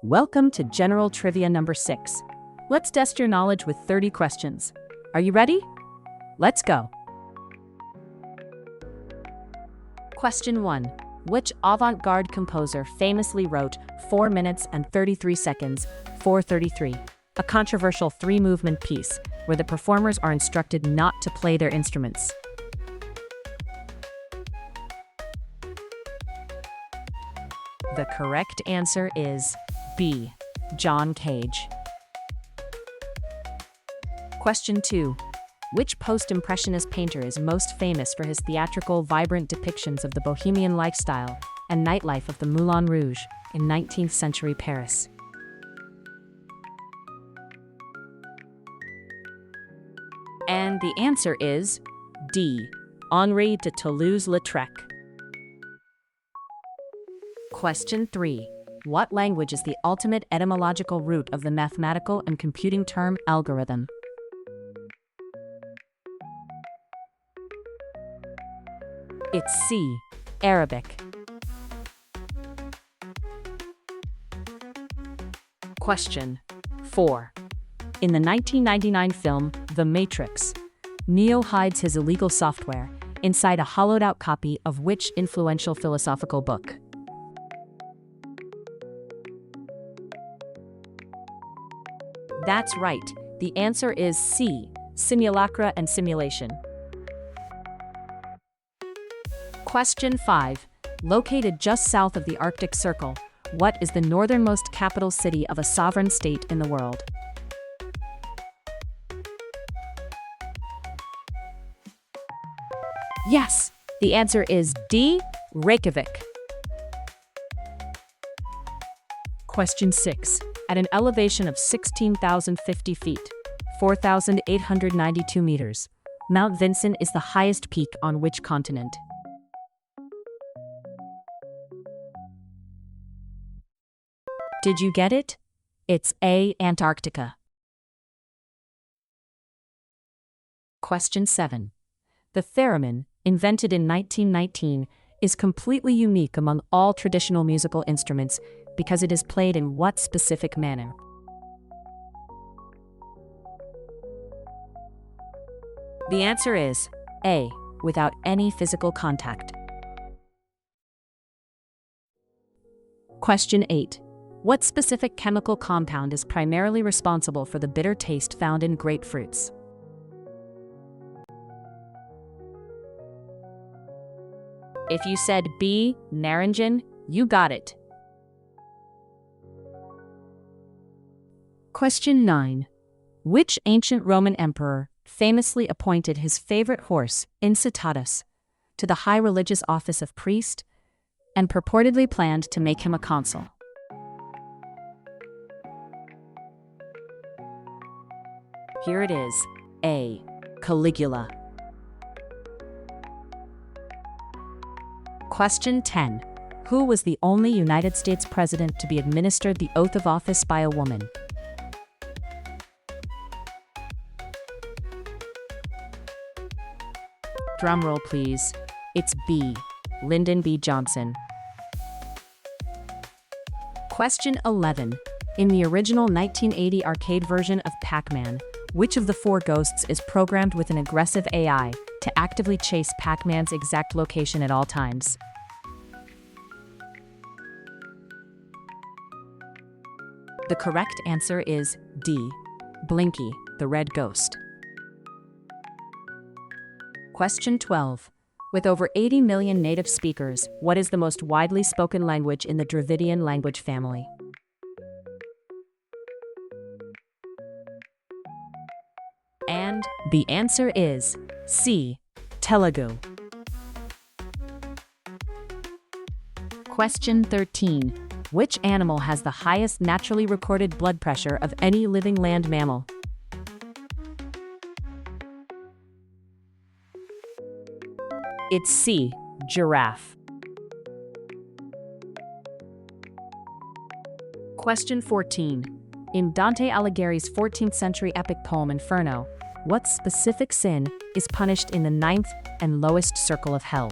Welcome to General Trivia number 6. Let's test your knowledge with 30 questions. Are you ready? Let's go. Question 1. Which avant-garde composer famously wrote 4 minutes and 33 seconds, 4:33, a controversial 3-movement piece where the performers are instructed not to play their instruments? The correct answer is B. John Cage. Question 2. Which post-impressionist painter is most famous for his theatrical, vibrant depictions of the bohemian lifestyle and nightlife of the Moulin Rouge in 19th century Paris? And the answer is D. Henri de Toulouse-Lautrec. Question 3. What language is the ultimate etymological root of the mathematical and computing term algorithm? It's C. Arabic. Question 4. In the 1999 film The Matrix, Neo hides his illegal software inside a hollowed-out copy of which influential philosophical book? That's right. The answer is C. Simulacra and Simulation. Question 5. Located just south of the Arctic Circle, what is the northernmost capital city of a sovereign state in the world? Yes, the answer is D. Reykjavik. Question 6. At an elevation of 16,050 feet, 4,892 meters, Mount Vinson is the highest peak on which continent? Did you get it? It's A. Antarctica. Question 7. The theremin, invented in 1919, is completely unique among all traditional musical instruments because it is played in what specific manner? The answer is A. Without any physical contact. Question 8. What specific chemical compound is primarily responsible for the bitter taste found in grapefruits? If you said B. Naringin, you got it. Question 9. Which ancient Roman emperor famously appointed his favorite horse, Incitatus, to the high religious office of priest and purportedly planned to make him a consul? Here it is. A. Caligula. Question 10. Who was the only United States president to be administered the oath of office by a woman? Drumroll, please. It's B. Lyndon B. Johnson. Question 11. In the original 1980 arcade version of Pac-Man, which of the 4 ghosts is programmed with an aggressive AI to actively chase Pac-Man's exact location at all times? The correct answer is D. Blinky, the red ghost. Question 12. With over 80 million native speakers, what is the most widely spoken language in the Dravidian language family? And the answer is C. Telugu. Question 13. Which animal has the highest naturally recorded blood pressure of any living land mammal? It's C. Giraffe. Question 14. In Dante Alighieri's 14th century epic poem Inferno, what specific sin is punished in the 9th and lowest circle of hell?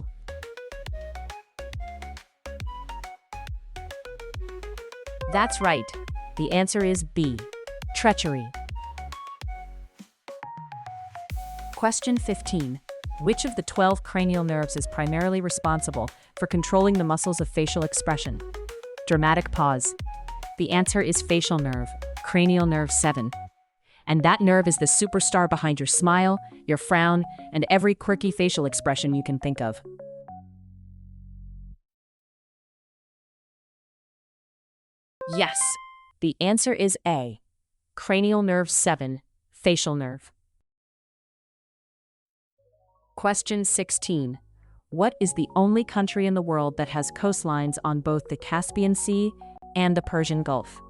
That's right. The answer is B. Treachery. Question 15. Which of the 12 cranial nerves is primarily responsible for controlling the muscles of facial expression? Dramatic pause. The answer is facial nerve, cranial nerve 7. And that nerve is the superstar behind your smile, your frown, and every quirky facial expression you can think of. Yes, the answer is A. Cranial nerve 7, facial nerve. Question 16. What is the only country in the world that has coastlines on both the Caspian Sea and the Persian Gulf?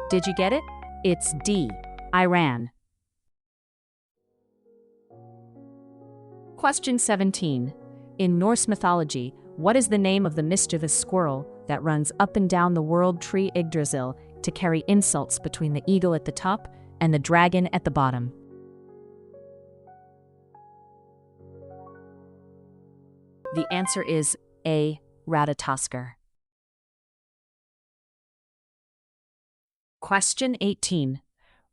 Did you get it? It's D. Iran. Question 17. In Norse mythology, what is the name of the mischievous squirrel that runs up and down the world tree Yggdrasil to carry insults between the eagle at the top and the dragon at the bottom? The answer is A. Ratatoskr. Question 18.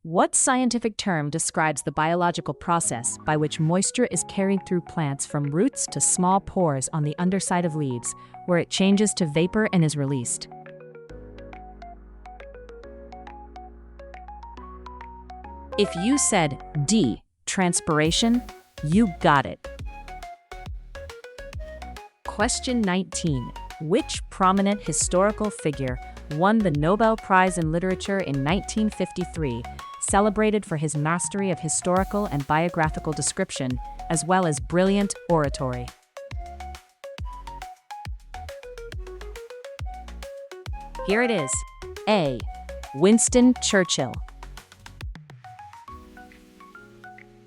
What scientific term describes the biological process by which moisture is carried through plants from roots to small pores on the underside of leaves, where it changes to vapor and is released? If you said D, transpiration, you got it. Question 19. Which prominent historical figure won the Nobel Prize in Literature in 1953, celebrated for his mastery of historical and biographical description, as well as brilliant oratory? Here it is. A. Winston Churchill.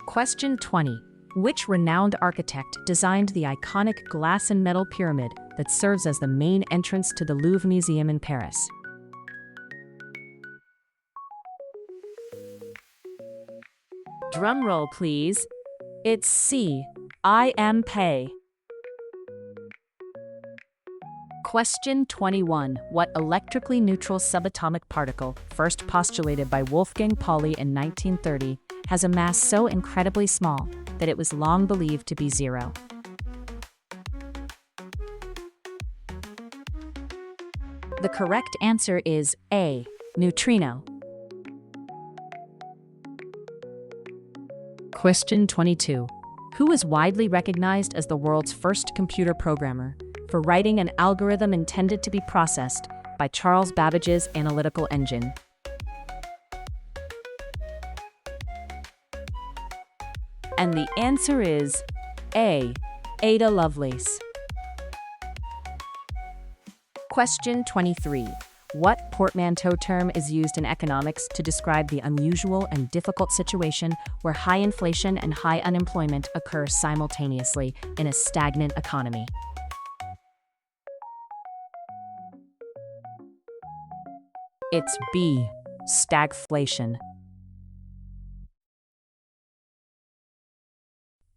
Question 20. Which renowned architect designed the iconic glass and metal pyramid that serves as the main entrance to the Louvre Museum in Paris? Drum roll, please. It's C. I.M. Pei. Question 21. What electrically neutral subatomic particle, first postulated by Wolfgang Pauli in 1930, has a mass so incredibly small that it was long believed to be zero? The correct answer is A. Neutrino. Question 22. Who is widely recognized as the world's first computer programmer for writing an algorithm intended to be processed by Charles Babbage's analytical engine? And the answer is A. Ada Lovelace. Question 23. What portmanteau term is used in economics to describe the unusual and difficult situation where high inflation and high unemployment occur simultaneously in a stagnant economy? It's B. Stagflation.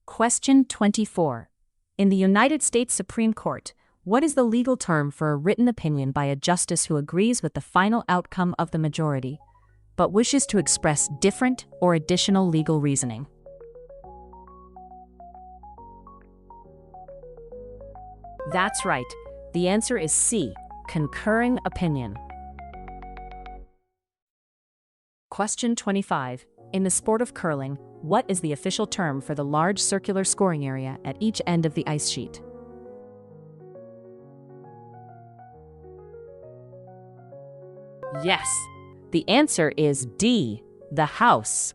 Question 24. In the United States Supreme Court, what is the legal term for a written opinion by a justice who agrees with the final outcome of the majority, but wishes to express different or additional legal reasoning? That's right. The answer is C. Concurring opinion. Question 25. In the sport of curling, what is the official term for the large circular scoring area at each end of the ice sheet? Yes, the answer is D. The house.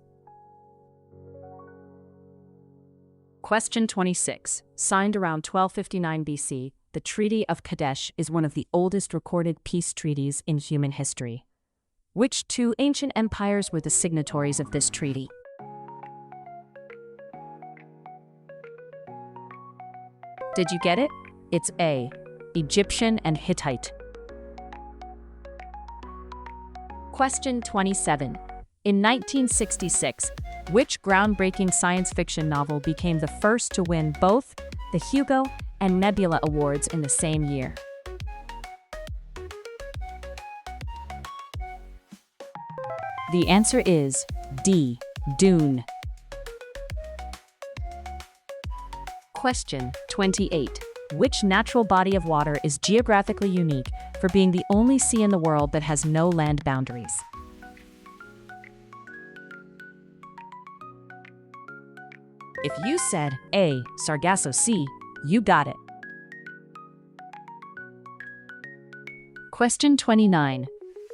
Question 26. Signed around 1259 BC, the Treaty of Kadesh is one of the oldest recorded peace treaties in human history. Which two ancient empires were the signatories of this treaty? Did you get it? It's A. Egyptian and Hittite. Question 27. In 1966, which groundbreaking science fiction novel became the first to win both the Hugo and Nebula Awards in the same year? The answer is D. Dune. Question 28. Which natural body of water is geographically unique for being the only sea in the world that has no land boundaries? If you said A. Sargasso Sea, you got it. Question 29.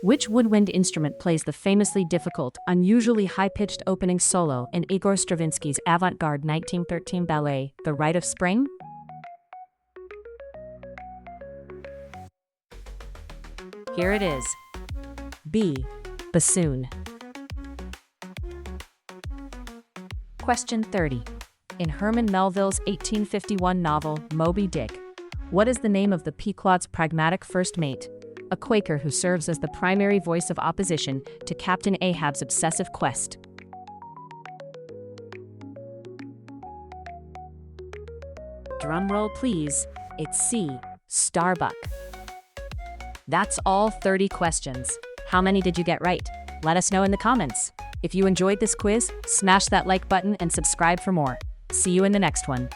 Which woodwind instrument plays the famously difficult, unusually high-pitched opening solo in Igor Stravinsky's avant-garde 1913 ballet, The Rite of Spring? Here it is. B. Bassoon. Question 30. In Herman Melville's 1851 novel, Moby Dick, what is the name of the Pequod's pragmatic first mate, a Quaker who serves as the primary voice of opposition to Captain Ahab's obsessive quest? Drumroll please, it's C. Starbuck. That's all 30 questions. How many did you get right? Let us know in the comments. If you enjoyed this quiz, smash that like button and subscribe for more. See you in the next one.